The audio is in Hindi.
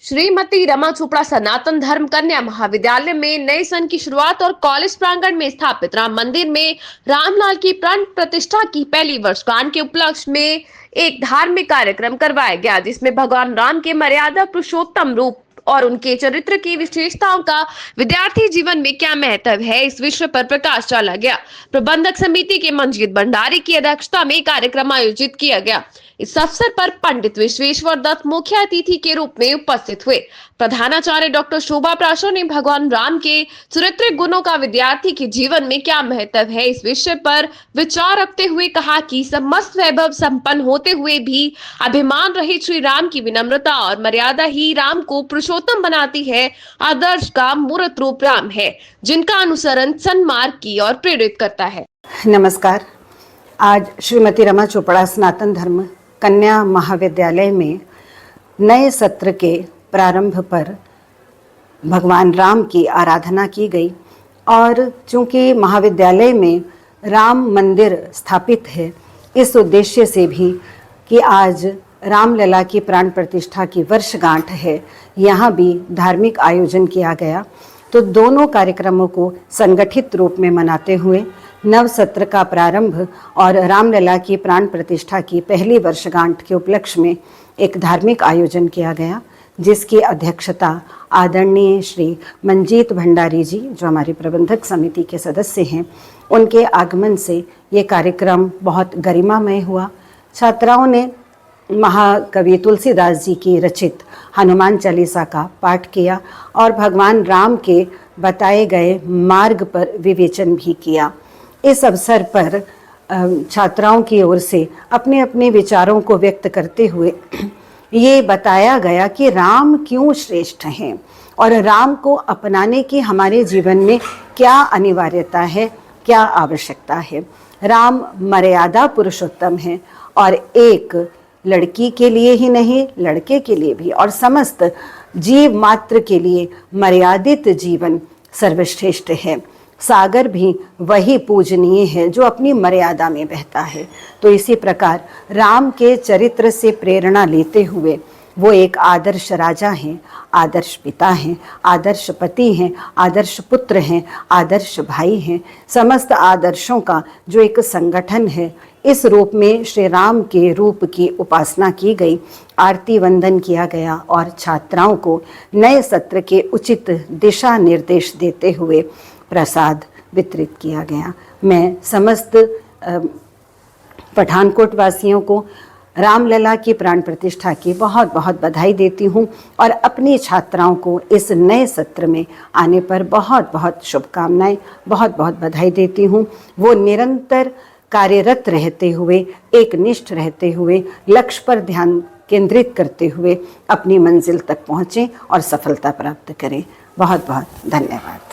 श्रीमती रमा चोपड़ा सनातन धर्म कन्या महाविद्यालय में नए सन की शुरुआत और कॉलेज प्रांगण में स्थापित राम मंदिर में रामलाल की प्राण प्रतिष्ठा की पहली वर्षगांठ के उपलक्ष्य में एक धार्मिक कार्यक्रम करवाया गया, जिसमें भगवान राम के मर्यादा पुरुषोत्तम रूप और उनके चरित्र की विशेषताओं का विद्यार्थी जीवन में क्या महत्व है, इस विषय पर प्रकाश डाला गया। प्रबंधक समिति के मंजीत भंडारी की अध्यक्षता में कार्यक्रम आयोजित किया गया। इस अवसर पर पंडित विश्वेश्वर दत्त मुख्य अतिथि के रूप में उपस्थित हुए। प्रधानाचार्य डॉक्टर शोभा प्राशो ने भगवान राम के चारित्रिक गुणों का विद्यार्थी के जीवन में क्या महत्व है, इस विषय पर विचार रखते हुए कहा कि समस्त वैभव संपन्न होते हुए भी अभिमान रहित श्री राम की विनम्रता और मर्यादा ही राम को पुरुषोत्तम बनाती है। आदर्श का मूर्त रूप राम है, जिनका अनुसरण सन्मार्ग की ओर प्रेरित करता है। नमस्कार। आज श्रीमती रमा चोपड़ा सनातन धर्म कन्या महाविद्यालय में नए सत्र के प्रारंभ पर भगवान राम की आराधना की गई और चूंकि महाविद्यालय में राम मंदिर स्थापित है, इस उद्देश्य से भी कि आज रामलला की प्राण प्रतिष्ठा की वर्षगांठ है, यहाँ भी धार्मिक आयोजन किया गया। तो दोनों कार्यक्रमों को संगठित रूप में मनाते हुए नव सत्र का प्रारंभ और रामलला की प्राण प्रतिष्ठा की पहली वर्षगांठ के उपलक्ष्य में एक धार्मिक आयोजन किया गया, जिसकी अध्यक्षता आदरणीय श्री मंजीत भंडारी जी, जो हमारी प्रबंधक समिति के सदस्य हैं, उनके आगमन से ये कार्यक्रम बहुत गरिमामय हुआ। छात्राओं ने महाकवि तुलसीदास जी की रचित हनुमान चालीसा का पाठ किया और भगवान राम के बताए गए मार्ग पर विवेचन भी किया। इस अवसर पर छात्राओं की ओर से अपने अपने विचारों को व्यक्त करते हुए ये बताया गया कि राम क्यों श्रेष्ठ हैं और राम को अपनाने की हमारे जीवन में क्या अनिवार्यता है, क्या आवश्यकता है। राम मर्यादा पुरुषोत्तम है और एक लड़की के लिए ही नहीं, लड़के के लिए भी और समस्त जीव मात्र के लिए मर्यादित जीवन सर्वश्रेष्ठ है। सागर भी वही पूजनीय है जो अपनी मर्यादा में बहता है। तो इसी प्रकार राम के चरित्र से प्रेरणा लेते हुए वो एक आदर्श राजा हैं, आदर्श पिता हैं, आदर्श पति हैं, आदर्श पुत्र हैं, आदर्श भाई हैं। समस्त आदर्शों का जो एक संगठन है, इस रूप में श्री राम के रूप की उपासना की गई, आरती वंदन किया गया और छात्राओं को नए सत्र के उचित दिशा निर्देश देते हुए प्रसाद वितरित किया गया। मैं समस्त पठानकोट वासियों को रामलला की प्राण प्रतिष्ठा की बहुत बहुत बधाई देती हूँ और अपनी छात्राओं को इस नए सत्र में आने पर बहुत बहुत शुभकामनाएं, बहुत बहुत बधाई देती हूँ। वो निरंतर कार्यरत रहते हुए, एक निष्ठ रहते हुए, लक्ष्य पर ध्यान केंद्रित करते हुए अपनी मंजिल तक पहुँचें और सफलता प्राप्त करें। बहुत बहुत धन्यवाद।